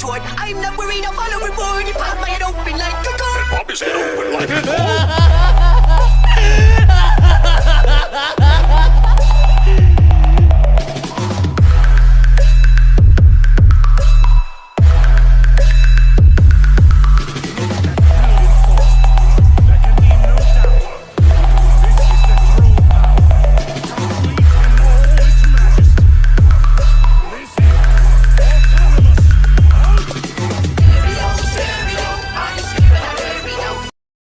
retort. I'm not worried, I'll follow reward. You pop my head open like a gun. Pop his head open like a gun.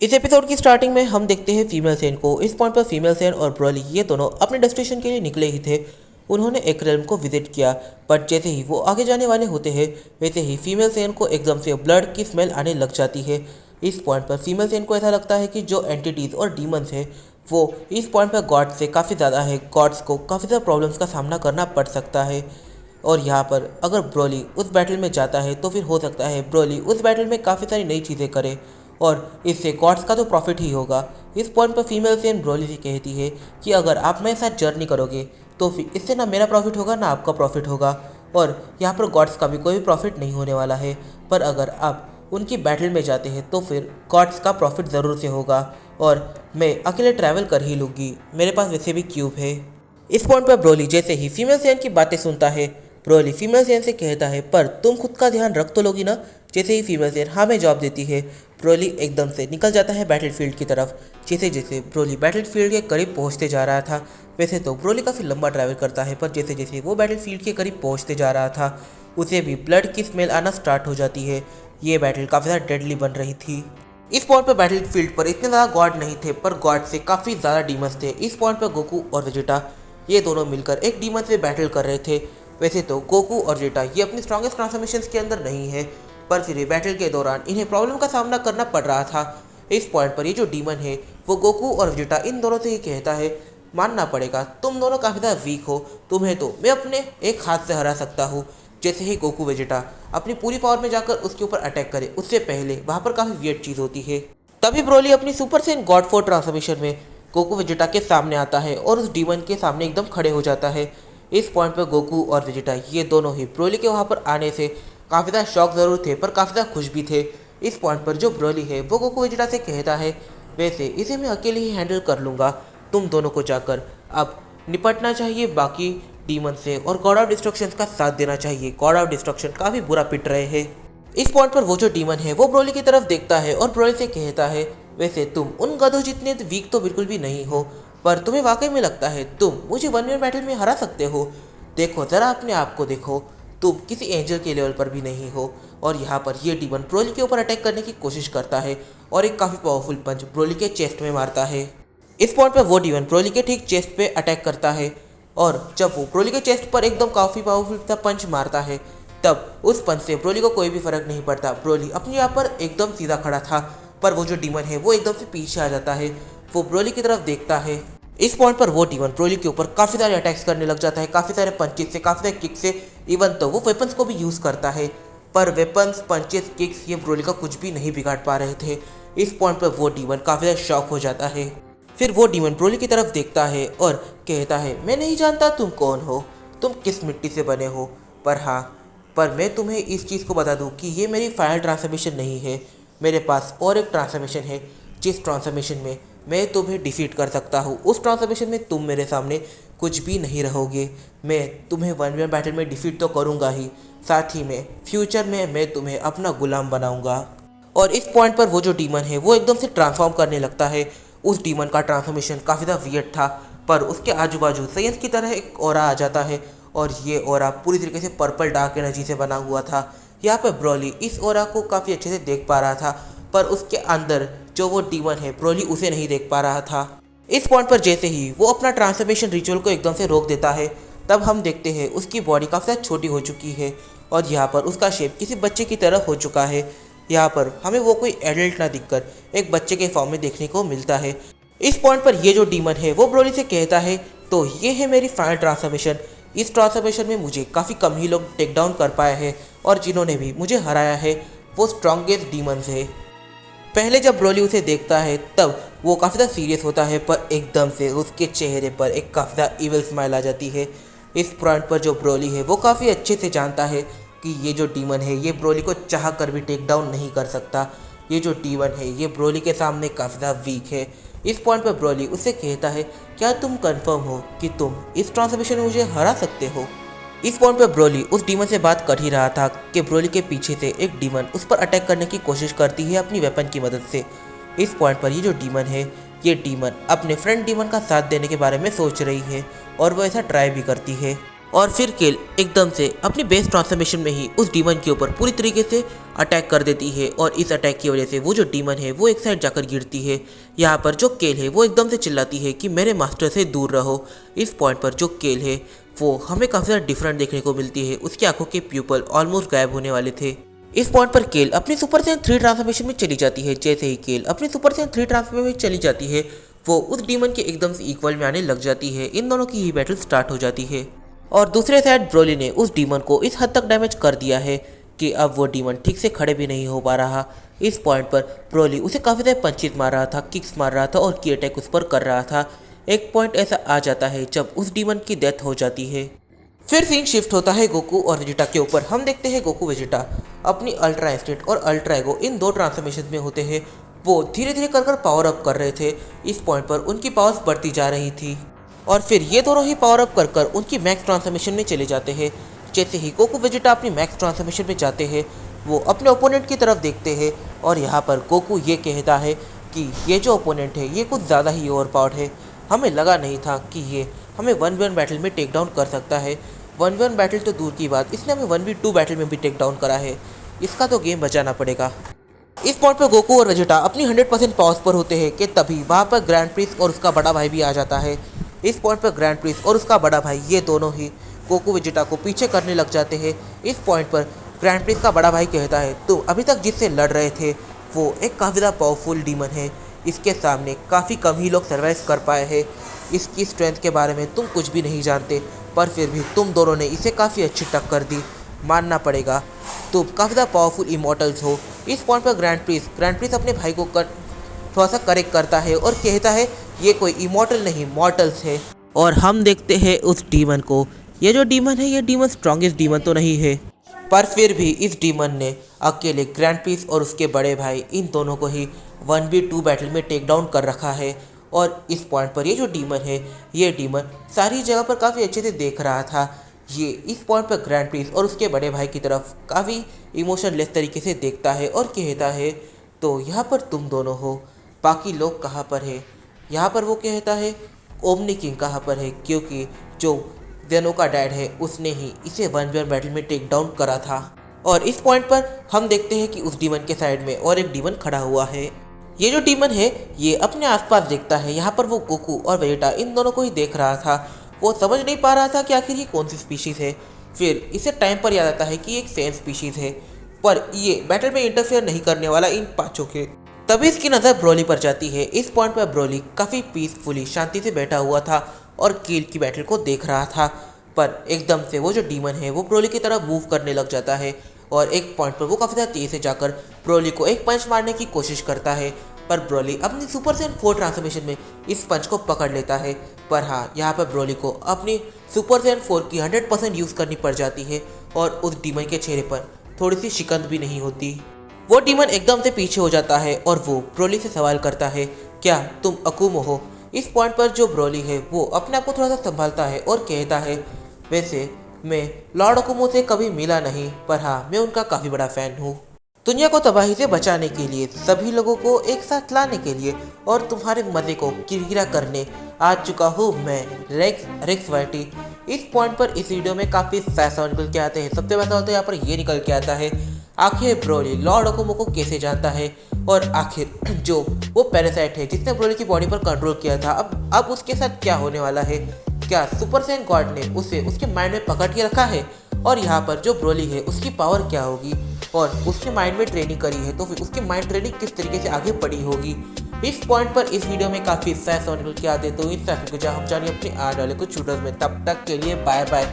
इस episode की starting में हम देखते हैं female Sen को। इस point पर फीमेल सेन और ब्रोली ये दोनों अपने डेस्टिनेशन के लिए निकले ही थे। उन्होंने एक रेल्म को विजिट किया, बट जैसे ही वो आगे जाने वाले होते हैं वैसे ही फीमेल सेन को एकदम से ब्लड की स्मेल आने लग जाती है। इस पॉइंट पर फीमेल सेन को ऐसा लगता है कि जो एंटिटीज़ और डीमंस हैं वो इस पॉइंट पर गॉड से काफ़ी ज़्यादा है। गॉड्स को काफ़ी ज़्यादा प्रॉब्लम्स का सामना करना पड़ सकता है। और यहाँ पर अगर ब्रोली उस बैटल में जाता है तो फिर हो सकता है ब्रोली उस बैटल में काफ़ी सारी नई चीज़ें करे और इससे गॉड्स का तो प्रॉफिट ही होगा। इस पॉइंट पर फीमेल सेन ब्रोली से कहती है कि अगर आप मेरे साथ जर्नी करोगे तो फिर इससे ना मेरा प्रॉफिट होगा ना आपका प्रॉफिट होगा, और यहाँ पर गॉड्स का भी कोई प्रॉफिट नहीं होने वाला है। पर अगर आप उनकी बैटल में जाते हैं तो फिर गॉड्स का प्रॉफिट ज़रूर से होगा और मैं अकेले ट्रैवल कर ही लूँगी, मेरे पास वैसे भी क्यूब है। इस पॉइंट पर ब्रोली जैसे ही फीमेल सेन की बातें सुनता है, ब्रोली फीमेल सेन से कहता है पर तुम खुद का ध्यान रख तो लोगी ना। जैसे ही फीमेल सेन हाँ में जवाब देती है, ब्रोली एकदम से निकल जाता है बैटलफील्ड की तरफ। जैसे जैसे ब्रोली बैटलफील्ड के करीब पहुंचते जा रहा था, वैसे तो ब्रोली काफ़ी लंबा ट्रैवल करता है, पर जैसे जैसे वो बैटलफील्ड के करीब पहुंचते जा रहा था उसे भी ब्लड की स्मेल आना स्टार्ट हो जाती है। ये बैटल काफ़ी ज़्यादा डेडली बन रही थी। इस पॉइंट पर बैटलफील्ड पर इतने ज़्यादा गॉड नहीं थे, पर गॉड से काफ़ी ज़्यादा डीमंस थे। इस पॉइंट पर गोकू और वेजिटा ये दोनों मिलकर एक डीमन से बैटल कर रहे थे। वैसे तो गोकू और वेजिटा ये अपनी स्ट्रॉन्गेस्ट ट्रांसफॉर्मेशंस के अंदर नहीं है, पर फिर बैटल के दौरान इन्हें प्रॉब्लम का सामना करना पड़ रहा था। इस पॉइंट पर ये जो डीमन है वो गोकू और वेजिटा इन दोनों से ही कहता है मानना पड़ेगा तुम दोनों काफ़ी ज़्यादा वीक हो, तुम्हें तो मैं अपने एक हाथ से हरा सकता हूँ। जैसे ही गोकू वेजिटा अपनी पूरी पावर में जाकर उसके ऊपर अटैक करे उससे पहले वहाँ पर काफ़ी वियर्ड चीज़ होती है। तभी ब्रोली अपनी super Sen God four transformation में गोकू वेजिटा के सामने आता है और उस डीमन के सामने एकदम खड़े हो जाता है। इस पॉइंट पर गोकू और वेजिटा ये दोनों ही ब्रोली के वहाँ पर आने से काफ़ी ज़्यादा शॉक ज़रूर थे, पर काफ़ी ज़्यादा खुश भी थे। इस पॉइंट पर जो ब्रोली है वो गोकू वेजिटा से कहता है वैसे इसे मैं अकेले ही हैंडल कर लूँगा, तुम दोनों को जाकर अब निपटना चाहिए बाकी डीमन से और गॉड ऑफ डिस्ट्रक्शन का साथ देना चाहिए। गॉड ऑफ डिस्ट्रक्शन काफ़ी बुरा पिट रहे हैं। इस पॉइंट पर वो जो डीमन है वो ब्रोली की तरफ देखता है और ब्रोली से कहता है वैसे तुम उन गधों जितने वीक तो बिल्कुल भी नहीं हो, पर तुम्हें वाकई में लगता है तुम मुझे 1v1 बैटल में हरा सकते हो। देखो ज़रा अपने आप को देखो, तुम किसी एंजल के लेवल पर भी नहीं हो। और यहाँ पर ये डीमन ब्रोली के ऊपर अटैक करने की कोशिश करता है और एक काफ़ी पावरफुल पंच ब्रोली के चेस्ट में मारता है। इस पॉइंट पर वो डीमन ब्रोली के ठीक चेस्ट पे अटैक करता है और जब वो ब्रोली के चेस्ट पर एकदम काफ़ी पावरफुल सा पंच मारता है तब उस पंच से ब्रोली को कोई भी फर्क नहीं पड़ता। ब्रोली अपने यहाँ पर एकदम सीधा खड़ा था, पर वो जो डीमन है वो एकदम से पीछे आ जाता है। वो ब्रोली की तरफ देखता है। इस पॉइंट पर वो डीमन ब्रोली के ऊपर काफ़ी सारे अटैक्स करने लग जाता है, काफ़ी सारे पंचेस से, काफ़ी सारे किक से, इवन तो वो वेपन्स को भी यूज़ करता है। पर वेपन्स, पंचेस, किक्स ये ब्रोली का कुछ भी नहीं बिगाड़ पा रहे थे। इस पॉइंट पर वो डीमन काफ़ी ज़्यादा शॉक हो जाता है। फिर वो डीमन ब्रोली की तरफ देखता है और कहता है मैं नहीं जानता तुम कौन हो, तुम किस मिट्टी से बने हो, पर हाँ पर मैं तुम्हें इस चीज़ को बता दूँ कि ये मेरी फाइनल ट्रांसफॉर्मेशन नहीं है। मेरे पास और एक ट्रांसफॉर्मेशन है जिस ट्रांसफॉर्मेशन में मैं तुम्हें डिफीट कर सकता हूँ। उस ट्रांसफॉर्मेशन में तुम मेरे सामने कुछ भी नहीं रहोगे। मैं तुम्हें 1v1 बैटल में डिफीट तो करूँगा ही, साथ ही में फ्यूचर में मैं तुम्हें अपना गुलाम बनाऊँगा। और इस पॉइंट पर वो जो डीमन है वो एकदम से ट्रांसफॉर्म करने लगता है। उस डीमन का ट्रांसफॉर्मेशन काफ़ी ज़्यादा वियर्ड था, पर उसके आजू बाजू साइंस की तरह एक ऑरा आ जाता है और ये ऑरा पूरी तरीके से पर्पल डार्क एनर्जी से बना हुआ था। यहाँ पर ब्रोली इस ऑरा को काफ़ी अच्छे से देख पा रहा था, पर उसके अंदर जो वो डीमन है ब्रोली उसे नहीं देख पा रहा था। इस पॉइंट पर जैसे ही वो अपना ट्रांसफॉर्मेशन रिचुअल को एकदम से रोक देता है तब हम देखते हैं उसकी बॉडी काफ़ी ज़्यादा छोटी हो चुकी है और यहाँ पर उसका शेप किसी बच्चे की तरह हो चुका है। यहाँ पर हमें वो कोई एडल्ट ना दिखकर एक बच्चे के फॉर्म में देखने को मिलता है। इस पॉइंट पर ये जो डीमन है वो ब्रोली से कहता है तो ये है मेरी फाइनल ट्रांसफॉर्मेशन। इस ट्रांसफॉर्मेशन में मुझे काफ़ी कम ही लोग टेक डाउन कर पाए हैं और जिन्होंने भी मुझे हराया है वो स्ट्रॉन्गेस्ट डीमंस है। पहले जब ब्रोली उसे देखता है तब वो काफ़ी ज़्यादा सीरियस होता है, पर एकदम से उसके चेहरे पर एक काफ़ी ज़्यादा इविल स्माइल आ जाती है। इस पॉइंट पर जो ब्रोली है वो काफ़ी अच्छे से जानता है कि ये जो डीमन है ये ब्रोली को चाह कर भी टेक डाउन नहीं कर सकता। ये जो डीमन है ये ब्रोली के सामने काफ़ी ज़्यादा वीक है। इस पॉइंट पर ब्रोली उससे कहता है, क्या तुम कंफर्म हो कि तुम इस ट्रांसफॉर्मेशन में मुझे हरा सकते हो? इस पॉइंट पर ब्रोली उस डीमन से बात कर ही रहा था कि ब्रोली के पीछे से एक डीमन उस पर अटैक करने की कोशिश करती है अपनी वेपन की मदद से। इस पॉइंट पर ये जो डीमन है ये डीमन अपने फ्रेंड डीमन का साथ देने के बारे में सोच रही है और वो ऐसा ट्राई भी करती है। और फिर केल एकदम से अपनी बेस ट्रांसफॉर्मेशन में ही उस डीमन के ऊपर पूरी तरीके से अटैक कर देती है और इस अटैक की वजह से वो जो डीमन है वो एक साइड जाकर गिरती है। यहाँ पर जो केल है वो एकदम से चिल्लाती है कि मेरे मास्टर से दूर रहो। इस पॉइंट पर जो केल है वो हमें काफ़ी ज़्यादा डिफरेंट देखने को मिलती है। उसकी आंखों के प्यूपल ऑलमोस्ट गायब होने वाले थे। इस पॉइंट पर केल अपनी सुपर सैयन 3 ट्रांसफॉर्मेशन में चली जाती है। जैसे ही केल अपनी सुपर सैयन 3 ट्रांसफॉर्मेशन में चली जाती है वो उस डीमन के एकदम से इक्वल में आने लग जाती है। इन दोनों की ही बैटल स्टार्ट हो जाती है और दूसरे साइड ब्रोली ने उस डीमन को इस हद तक डैमेज कर दिया है कि अब वो डीमन ठीक से खड़े भी नहीं हो पा रहा। इस पॉइंट पर ब्रोली उसे काफ़ी ज़्यादा पंचेस मार रहा था, किक्स मार रहा था और की अटैक उस पर कर रहा था। एक पॉइंट ऐसा आ जाता है जब उस डीमन की डेथ हो जाती है। फिर सीन शिफ्ट होता है गोकू और वेजिटा के ऊपर। हम देखते हैं गोकू वेजिटा अपनी अल्ट्रा इंस्टेंट और अल्ट्रा एगो इन 2 ट्रांसफॉर्मेशन में होते हैं। वो धीरे धीरे कर पावर अप कर रहे थे। इस पॉइंट पर उनकी पावर्स बढ़ती जा रही थी और फिर ये दोनों ही पावर अप कर उनकी मैक्स ट्रांसफॉर्मेशन में चले जाते हैं। जैसे ही गोकू वेजिटा अपनी मैक्स ट्रांसफॉर्मेशन में जाते हैं वो अपने ओपोनेंट की तरफ देखते हैं और यहाँ पर गोकू ये कहता है कि ये जो ओपोनेंट है ये कुछ ज़्यादा ही ओवरपावर्ड है। हमें लगा नहीं था कि ये हमें 1v1 बैटल में टेक डाउन कर सकता है। 1v1 बैटल तो दूर की बात, इसने हमें 1v2 बैटल में भी टेक डाउन करा है। इसका तो गेम बचाना पड़ेगा। इस पॉइंट पर गोकू और वेजिटा अपनी 100% पावर्स पर होते हैं कि तभी वहाँ पर ग्रैंड प्रिंस और उसका बड़ा भाई भी आ जाता है। इस पॉइंट पर ग्रैंड प्रिंस और उसका बड़ा भाई ये दोनों ही गोकू वेजिटा को पीछे करने लग जाते हैं। इस पॉइंट पर ग्रैंड प्रिंस का बड़ा भाई कहता है, तुम अभी तक जिससे लड़ रहे थे वो एक काफ़ी ज़्यादा पावरफुल डीमन है। इसके सामने काफ़ी कम ही लोग सर्वाइव कर पाए हैं। इसकी स्ट्रेंथ के बारे में तुम कुछ भी नहीं जानते, पर फिर भी तुम दोनों ने इसे काफ़ी अच्छी टक्कर दी। मानना पड़ेगा तुम काफ़ी ज़्यादा पावरफुल इमॉर्टल्स हो। इस पॉइंट पर ग्रैंड प्रिंस अपने भाई को थोड़ा सा करेक्ट करता है और कहता है ये कोई इमॉर्टल नहीं मॉर्टल्स है। और हम देखते हैं उस डीमन को। ये जो डीमन है ये डीमन स्ट्रॉन्गेस्ट डीमन तो नहीं है, पर फिर भी इस डीमन ने अकेले ग्रैंड प्रिंस और उसके बड़े भाई इन दोनों को ही 1v2 बैटल में टेक डाउन कर रखा है। और इस पॉइंट पर ये जो डीमन है ये डीमन सारी जगह पर काफ़ी अच्छे से देख रहा था। ये इस पॉइंट पर ग्रैंड प्रिंस और उसके बड़े भाई की तरफ काफ़ी इमोशनलेस तरीके से देखता है और कहता है, तो यहाँ पर तुम दोनों हो, बाकी लोग कहाँ पर है? यहाँ पर वो कहता है ओमनी किंग कहाँ पर है, क्योंकि जो जेनो का डैड है उसने ही इसे 1v1 बैटल में टेक डाउन करा था। और इस पॉइंट पर हम देखते हैं कि उस डीमन के साइड में और एक डीमन खड़ा हुआ है। ये जो डीमन है ये अपने आसपास देखता है। यहाँ पर वो गोकू और वेजिटा इन दोनों को ही देख रहा था। वो समझ नहीं पा रहा था कि आखिर ये कौन सी स्पीशीज़ है। फिर इसे टाइम पर याद आता है कि एक सेम स्पीशीज़ है, पर ये बैटल में इंटरफेयर नहीं करने वाला इन 5 के। तभी इसकी नज़र ब्रोली पर जाती है। इस पॉइंट पर ब्रोली काफ़ी पीसफुली शांति से बैठा हुआ था और कील की बैटल को देख रहा था, पर एकदम से वो जो डीमन है वो ब्रोली की तरफ मूव करने लग जाता है और एक पॉइंट पर वो काफ़ी ज़्यादा तेज़ से जाकर ब्रोली को एक पंच मारने की कोशिश करता है। पर ब्रोली अपनी सुपर सैयन 4 ट्रांसफॉर्मेशन में इस पंच को पकड़ लेता है। पर हाँ, यहाँ पर ब्रोली को अपनी सुपर सैयन 4 की 100% यूज़ करनी पड़ जाती है और उस डीमन के चेहरे पर थोड़ी सी शिकंज भी नहीं होती। वो डीमन एकदम से पीछे हो जाता है और वो ब्रोली से सवाल करता है, क्या तुम अकुमो हो? इस पॉइंट पर जो ब्रोली है वो अपने आप को थोड़ा सा संभालता है और कहता है, वैसे मैं लॉर्ड अकुमो से कभी मिला नहीं, पर हाँ मैं उनका काफ़ी बड़ा फ़ैन हूँ। दुनिया को तबाही से बचाने के लिए, सभी लोगों को एक साथ लाने के लिए और तुम्हारे मज़े को किरकिरा करने आ चुका हूँ मैं, रेक्स वाइटी। इस पॉइंट पर इस वीडियो में काफ़ी पैसा निकल के आते हैं। सबसे पहले होता है यहाँ पर ये निकल के आता है आखिर ब्रोली लॉर्ड अकुमो को कैसे जानता है और आखिर जो वो पैरासाइट है जिसने ब्रोली की बॉडी पर कंट्रोल किया था, अब उसके साथ क्या होने वाला है? क्या सुपर सैयन गॉड ने उसे उसके माइंड में पकड़ के रखा है? और यहाँ पर जो ब्रोली है उसकी पावर क्या होगी और उसके माइंड में ट्रेनिंग करी है तो फिर उसकी माइंड ट्रेनिंग किस तरीके से आगे बढ़ी होगी? इस पॉइंट पर इस वीडियो में काफ़ी फैस निकल के आते, तो इस फैस को हम जानिए अपने आने वाले कुछ शूटर्स में। तब तक के लिए बाय बाय।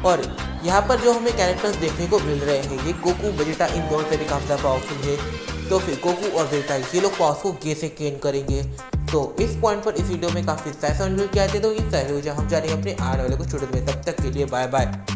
और यहाँ पर जो हमें कैरेक्टर्स देखने को मिल रहे हैं ये गोकू वेजिटा इन दोनों से भी काफ़ी ज़्यादा पावरफुल है, तो फिर गोकू और वेजिटा ये लोग पावर्स को कैसे गेन करेंगे? तो इस पॉइंट पर इस वीडियो में काफ़ी फैस निकल के आते, तो इस फैस को हम जानिए अपने आने वाले कुछ शूटर्स में। तब तक के लिए बाय बाय।